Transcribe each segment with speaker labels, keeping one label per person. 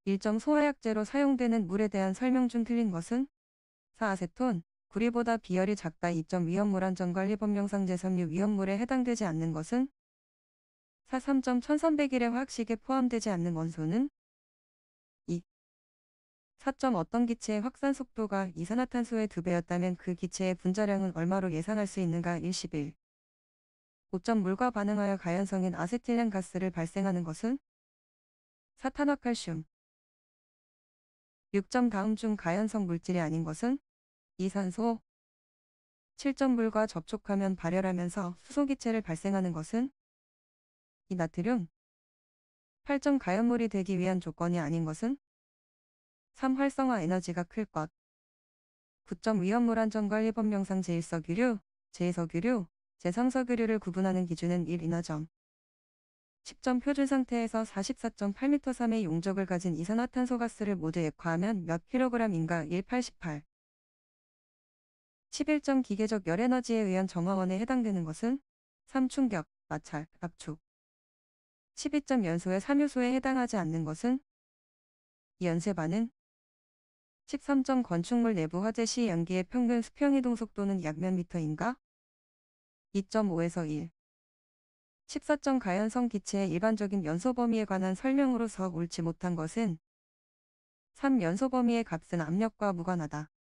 Speaker 1: 1점 소화약제로 사용되는 물에 대한 설명 중 틀린 것은 4. 아세톤, 구리보다 비열이 작다. 2점 위험물 안전관리법 명상제섬유 위험물에 해당되지 않는 것은 4. 3점 1300일의 화학식에 포함되지 않는 원소는 2. 4점 어떤 기체의 확산 속도가 이산화탄소의 2배였다면 그 기체의 분자량은 얼마로 예상할 수 있는가. 11. 5점 물과 반응하여 가연성인 아세틸렌 가스를 발생하는 것은 4. 탄화칼슘. 6점 다음 중 가연성 물질이 아닌 것은 이산소. 7점 물과 접촉하면 발열하면서 수소기체를 발생하는 것은 이 나트륨. 8점 가연물이 되기 위한 조건이 아닌 것은 3. 활성화 에너지가 클 것. 9점 위험물 안전관리법 명상 제1석유류, 제2석유류, 제3석유류를 구분하는 기준은 1. 인하점. 10점 표준 상태에서 44.8m3의 용적을 가진 이산화탄소 가스를 모두 액화하면 몇 kg인가. 1. 88. 11점 기계적 열에너지에 의한 정화원에 해당되는 것은 3. 충격, 마찰, 압축. 12점 연소의 3요소에 해당하지 않는 것은 2. 연쇄 반응. 13점 건축물 내부 화재 시 연기의 평균 수평이동 속도는 약 몇 미터인가? 2.5에서 1. 14점 가연성 기체의 일반적인 연소 범위에 관한 설명으로서 옳지 못한 것은 3. 연소 범위의 값은 압력과 무관하다.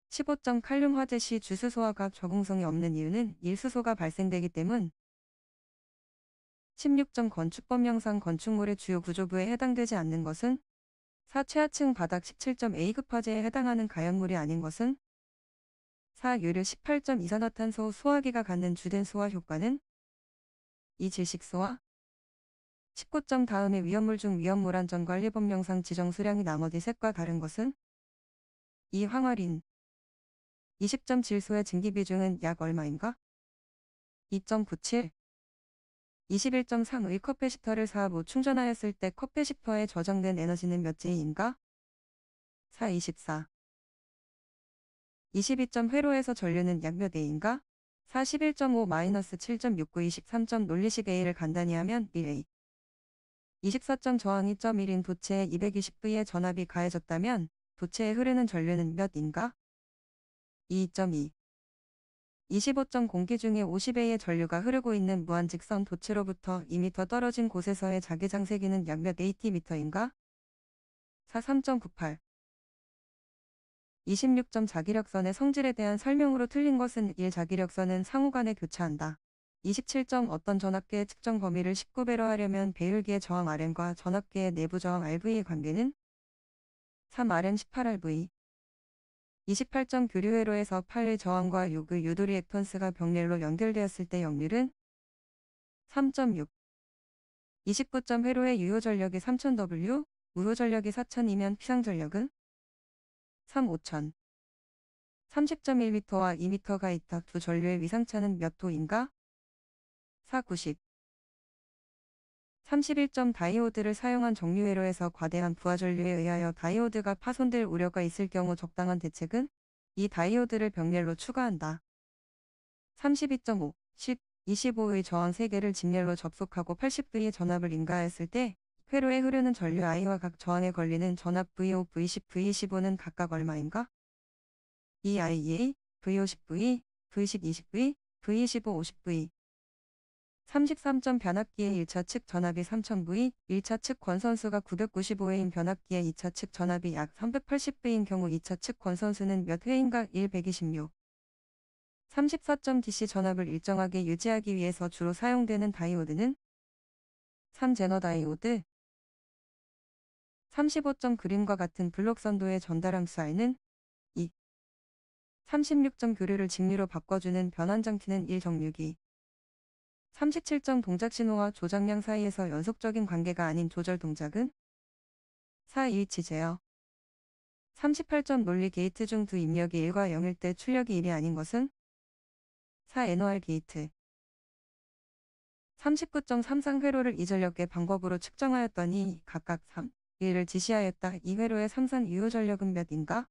Speaker 1: 15점 칼륨 화재 시 주수소화가 적응성이 없는 이유는 일수소가 발생되기 때문. 16점 건축법 명상 건축물의 주요 구조부에 해당되지 않는 것은 4. 최하층 바닥. 17점 A급 화재에 해당하는 가연물이 아닌 것은 4. 유류. 18점 이산화탄소 소화기가 갖는 주된 소화 효과는 2. 질식소화. 19점 다음의 위험물 중 위험물 안전관리법 명상 지정 수량이 나머지 셋과 다른 것은 2. 황화린. 20점 질소의 증기 비중은 약 얼마인가? 2.97. 21점 상의 컵패시터를 4. 무 충전하였을 때 컵패시터에 저장된 에너지는 몇 J인가? 4. 24. 22점 회로에서 전류는 약 몇 A인가? 4. 11.5-7.69. 23점 논리식 A를 간단히 하면 1A. 24점 저항 2.1인 도체에 220V의 전압이 가해졌다면 도체에 흐르는 전류는 몇 인가? 2.2. 25점 공기 중에 50A의 전류가 흐르고 있는 무한직선 도체로부터 2m 떨어진 곳에서의 자기장 세기는 약 몇 ATm인가? 4. 3.98. 26점 자기력선의 성질에 대한 설명으로 틀린 것은 1. 자기력선은 상호간에 교차한다. 27점 어떤 전압계의 측정 범위를 19배로 하려면 배율기의 저항 Rm과 전압계의 내부 저항 RV의 관계는 3. Rm 18RV. 28점 교류회로에서 8의 저항과 6의 유도 리액턴스가 병렬로 연결되었을 때 역률은 3.6. 29점 회로의 유효전력이 3000W, 무효전력이 4000이면 피상전력은 3. 5000. 30점 1m와 2m가 있다. 두 전류의 위상차는 몇 호인가? 4. 90. 31점 다이오드를 사용한 정류회로에서 과대한 부하전류에 의하여 다이오드가 파손될 우려가 있을 경우 적당한 대책은 이 다이오드를 병렬로 추가한다. 32.5, 10, 25의 저항 3개를 직렬로 접속하고 80V의 전압을 인가하였을 때 회로에 흐르는 전류 I와 각 저항에 걸리는 전압 V5, V10, V15는 각각 얼마인가? 이 IEA, V50V, V10, 20V, V15, 50V. 33점 변압기의 1차 측 전압이 3000V, 1차 측 권선수가 995회인 변압기의 2차 측 전압이 약 380V인 경우 2차 측 권선수는 몇 회인가? 1. 126. 34점 DC 전압을 일정하게 유지하기 위해서 주로 사용되는 다이오드는 3. 제너 다이오드. 35점 그림과 같은 블록 선도의 전달함수 R는 2. 36점 교류를 직류로 바꿔주는 변환장치는 1. 정류기. 37점 동작 신호와 조작량 사이에서 연속적인 관계가 아닌 조절 동작은 4. 일치 제어. 38점 논리 게이트 중 두 입력이 1과 0일 때 출력이 1이 아닌 것은 4. NOR 게이트. 39점 삼상 회로를 이전력의 방법으로 측정하였더니 각각 3, 1을 지시하였다. 이 회로의 삼산 유효전력은 몇인가?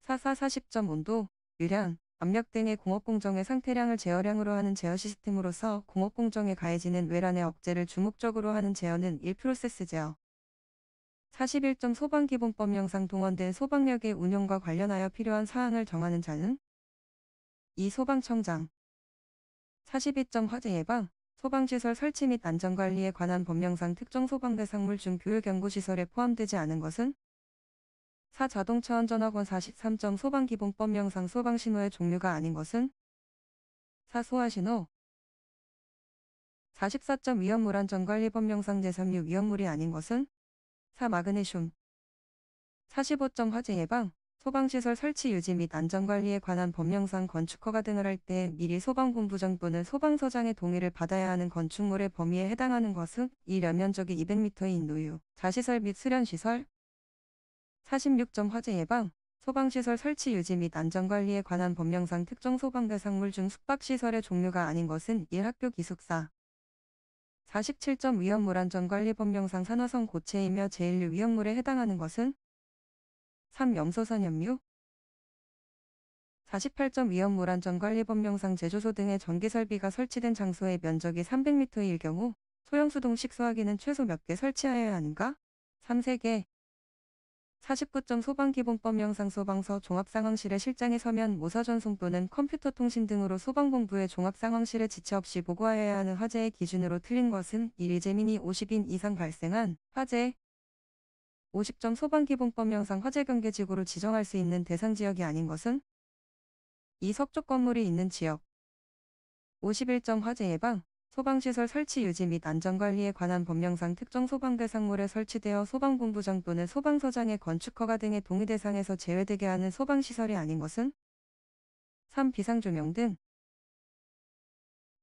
Speaker 1: 4. 40점 온도, 유량, 압력 등의 공업공정의 상태량을 제어량으로 하는 제어 시스템으로서 공업공정에 가해지는 외란의 억제를 주목적으로 하는 제어는 1. 프로세스 제어. 41점 소방기본법령상 동원된 소방력의 운용과 관련하여 필요한 사항을 정하는 자는 2. 소방청장. 42점 화재 예방, 소방시설 설치 및 안전관리에 관한 법령상 특정 소방대상물 중 교육연구시설에 포함되지 않은 것은 4. 자동차 안전학원. 43점 소방기본법령상 소방신호의 종류가 아닌 것은 4. 소화신호. 44점 위험물 안전관리법령상 제3류 위험물이 아닌 것은 4. 마그네슘. 45점 화재 예방, 소방시설 설치 유지 및 안전관리에 관한 법령상 건축허가 등을 할 때 미리 소방본부장 또는 소방서장의 동의를 받아야 하는 건축물의 범위에 해당하는 것은 1. 연면적이 200m인 노유, 자시설 및 수련시설. 46점 화재 예방, 소방시설 설치 유지 및 안전관리에 관한 법령상 특정 소방대상물 중 숙박시설의 종류가 아닌 것은 1. 학교 기숙사. 47점 위험물 안전관리법령상 산화성 고체이며 제1류 위험물에 해당하는 것은 3. 염소산염류. 48점 위험물 안전관리법령상 제조소 등의 전기설비가 설치된 장소의 면적이 300m일 경우 소형수동 식수화기는 최소 몇 개 설치하여야 하는가? 3. 3개. 49점 소방기본법령상 소방서 종합상황실에 실장이 서면 모사전송 또는 컴퓨터 통신 등으로 소방본부에 종합상황실에 지체 없이 보고하여야 하는 화재의 기준으로 틀린 것은 1. 재민이 50인 이상 발생한 화재. 50점 소방기본법령상 화재경계지구로 지정할 수 있는 대상지역이 아닌 것은 2. 석조 건물이 있는 지역. 51점 화재 예방, 소방시설 설치 유지 및 안전관리에 관한 법령상 특정 소방대상물에 설치되어 소방본부장 또는 소방서장의 건축허가 등의 동의 대상에서 제외되게 하는 소방시설이 아닌 것은 3. 비상조명 등.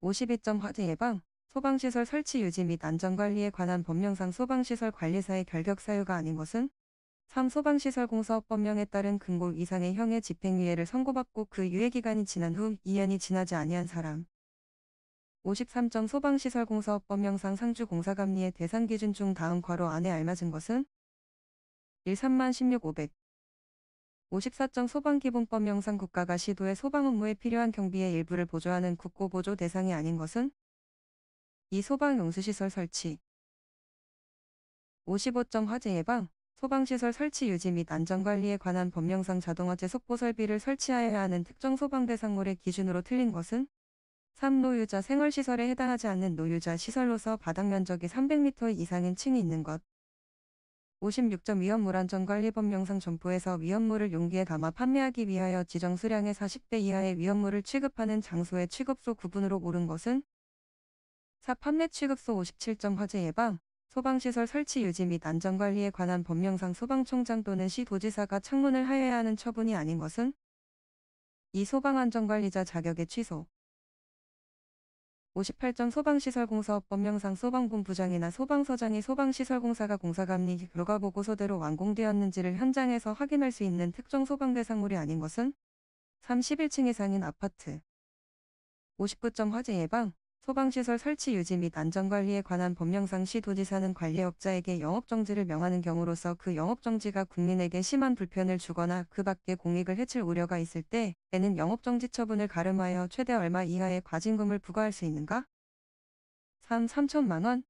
Speaker 1: 52점 화재 예방, 소방시설 설치 유지 및 안전관리에 관한 법령상 소방시설 관리사의 결격 사유가 아닌 것은 3. 소방시설공사업법령에 따른 금고 이상의 형의 집행유예를 선고받고 그 유예기간이 지난 후 2년이 지나지 아니한 사람. 53점 소방시설공사업법령상 상주공사감리의 대상기준 중 다음 괄호 안에 알맞은 것은 1. 316500. 54점 소방기본법령상 국가가 시도의 소방업무에 필요한 경비의 일부를 보조하는 국고보조 대상이 아닌 것은 2. 소방용수시설 설치. 55점 화재 예방, 소방시설 설치 유지 및 안전관리에 관한 법령상 자동화재 속보설비를 설치하여야 하는 특정 소방대상물의 기준으로 틀린 것은 3. 노유자 생활시설에 해당하지 않는 노유자 시설로서 바닥면적이 300m 이상인 층이 있는 것. 56점 위험물 안전관리법령상 점포에서 위험물을 용기에 담아 판매하기 위하여 지정 수량의 40배 이하의 위험물을 취급하는 장소의 취급소 구분으로 옳은 것은 4. 판매 취급소. 57점 화재 예방, 소방시설 설치 유지 및 안전관리에 관한 법령상 소방총장 또는 시도지사가 창문을 하여야 하는 처분이 아닌 것은 2. 소방안전관리자 자격의 취소. 58점 소방시설공사업법령상 소방본부장이나 소방서장이 소방시설공사가 공사감리 결과보고서대로 완공되었는지를 현장에서 확인할 수 있는 특정 소방대상물이 아닌 것은 3. 11층 이상인 아파트. 59점 화재 예방, 소방시설 설치 유지 및 안전관리에 관한 법령상 시도지사는 관리업자에게 영업정지를 명하는 경우로서 그 영업정지가 국민에게 심한 불편을 주거나 그 밖에 공익을 해칠 우려가 있을 때에는 영업정지 처분을 가름하여 최대 얼마 이하의 과징금을 부과할 수 있는가? 3. 3천만 원.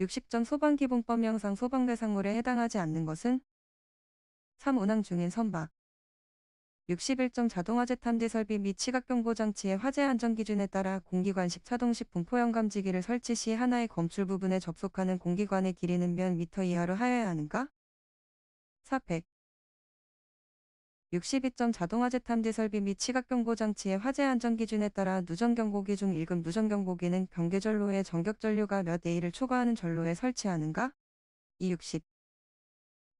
Speaker 1: 60점 소방기본법령상 소방대상물에 해당하지 않는 것은 3. 운항 중인 선박. 61점 자동화재 탐지 설비 및 시각경보장치의 화재 안전기준에 따라 공기관식 차동식 분포형 감지기를 설치 시 하나의 검출 부분에 접속하는 공기관의 길이는 몇 미터 이하로 하여야 하는가? 4. 100. 62점 자동화재 탐지 설비 및 시각경보장치의 화재 안전기준에 따라 누전경보기 중 1급 누전경보기는 경계전로에 전격전류가 몇 A를 초과하는 전로에 설치하는가? 2. 60.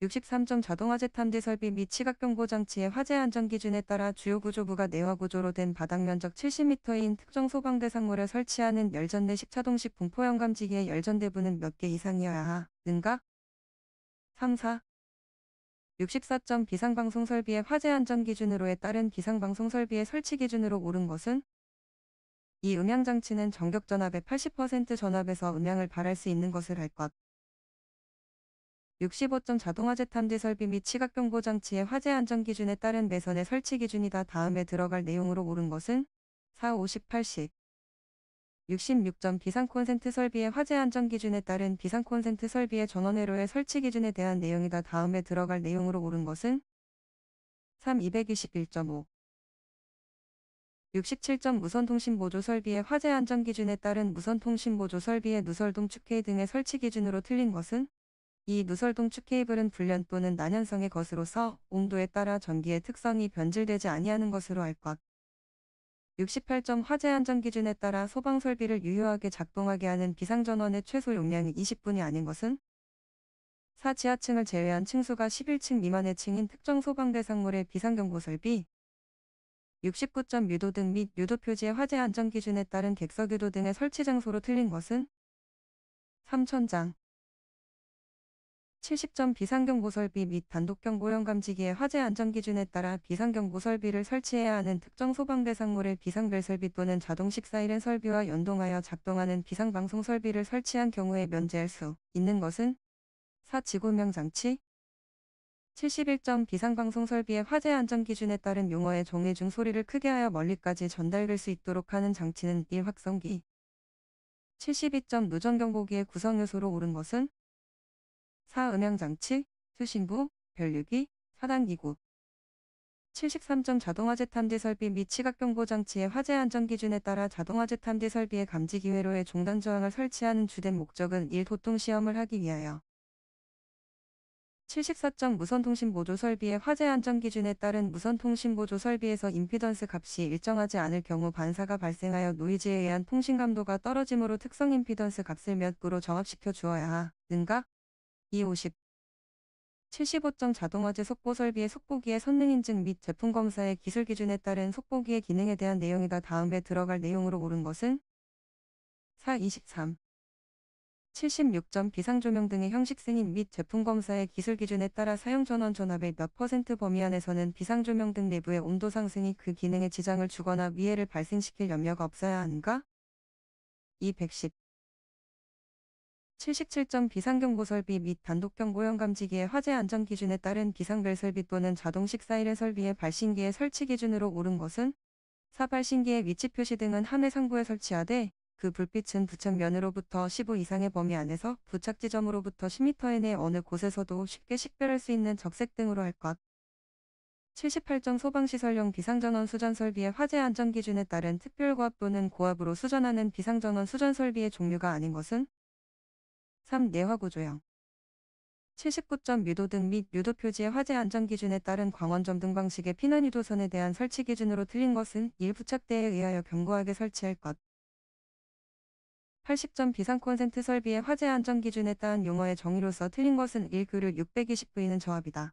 Speaker 1: 63점 자동화재 탐지 설비 및 시각경보장치의 화재 안전기준에 따라 주요 구조부가 내화구조로 된 바닥면적 70m인 특정 소방대상물에 설치하는 열전대식 차동식 분포형 감지기의 열전대부는 몇 개 이상이어야 하는가? 3. 4. 64점 비상방송 설비의 화재 안전기준으로에 따른 비상방송 설비의 설치 기준으로 옳은 것은 이 음향장치는 전격전압의 80% 전압에서 음향을 발할 수 있는 것을 할 것. 65점 자동화재 탐지 설비 및 시각경보장치의 화재 안전기준에 따른 매선의 설치 기준이다. 다음에 들어갈 내용으로 옳은 것은 4. 58식. 66점 비상 콘센트 설비의 화재 안전 기준에 따른 비상 콘센트 설비의 전원회로의 설치 기준에 대한 내용이다. 다음에 들어갈 내용으로 옳은 것은 3. 221.5 67점 무선통신보조 설비의 화재 안전 기준에 따른 무선통신보조 설비의 누설동 축케이 등의 설치 기준으로 틀린 것은 이 누설동 축 케이블은 불연 또는 난연성의 것으로서 온도에 따라 전기의 특성이 변질되지 아니하는 것으로 알 것. 68점 화재 안전 기준에 따라 소방 설비를 유효하게 작동하게 하는 비상전원의 최소 용량이 20분이 아닌 것은 4. 지하층을 제외한 층수가 11층 미만의 층인 특정 소방 대상물의 비상경보 설비. 69점 유도등 및 유도 표지의 화재 안전 기준에 따른 객석 유도 등의 설치 장소로 틀린 것은 3. 천장. 70점 비상경보 설비 및 단독경보용 감지기의 화재 안전 기준에 따라 비상경보 설비를 설치해야 하는 특정 소방 대상물의 비상벨 설비 또는 자동식 사이렌 설비와 연동하여 작동하는 비상방송 설비를 설치한 경우에 면제할 수 있는 것은 4. 지구명 장치. 71점 비상방송 설비의 화재 안전 기준에 따른 용어의 종해 중 소리를 크게 하여 멀리까지 전달될 수 있도록 하는 장치는 1. 확성기. 72점 누전경보기의 구성 요소로 옳은 것은 4. 음향장치, 수신부, 별류기, 차단기구. 73점 자동화재 탐지 설비 및 시각경보장치의 화재 안전 기준에 따라 자동화재 탐지 설비의 감지기 회로에 종단 저항을 설치하는 주된 목적은 1. 도통시험을 하기 위하여. 74점 무선통신보조 설비의 화재 안전 기준에 따른 무선통신보조 설비에서 임피던스 값이 일정하지 않을 경우 반사가 발생하여 노이즈에 의한 통신감도가 떨어지므로 특성 임피던스 값을 몇 구로 정합시켜 주어야 하는가? 2. 50. 75점 자동화재 속보 설비의 속보기의 선능 인증 및 제품 검사의 기술 기준에 따른 속보기의 기능에 대한 내용이다. 다음에 들어갈 내용으로 옳은 것은 4. 23. 76점 비상조명 등의 형식 승인 및 제품 검사의 기술 기준에 따라 사용 전원 전압의 몇 퍼센트 범위 안에서는 비상조명 등 내부의 온도 상승이 그 기능에 지장을 주거나 위해를 발생시킬 염려가 없어야 하는가? 2. 110. 77점 비상경보 설비 및 단독경보용 감지기의 화재 안전 기준에 따른 비상벨 설비 또는 자동식 사이렌 설비의 발신기의 설치 기준으로 옳은 것은 4. 발신기의 위치 표시 등은 함의 상부에 설치하되 그 불빛은 부착면으로부터 15 이상의 범위 안에서 부착 지점으로부터 10m 이내 어느 곳에서도 쉽게 식별할 수 있는 적색 등으로 할 것. 78점 소방시설용 비상전원 수전 설비의 화재 안전 기준에 따른 특별고압 또는 고압으로 수전하는 비상전원 수전 설비의 종류가 아닌 것은 3. 내화구조형. 79점 유도등 및 유도 표지의 화재 안전 기준에 따른 광원점 등 방식의 피난 유도선에 대한 설치 기준으로 틀린 것은 1. 부착대에 의하여 견고하게 설치할 것. 80점 비상 콘센트 설비의 화재 안전 기준에 따른 용어의 정의로서 틀린 것은 1. 교류 620V는 저압이다.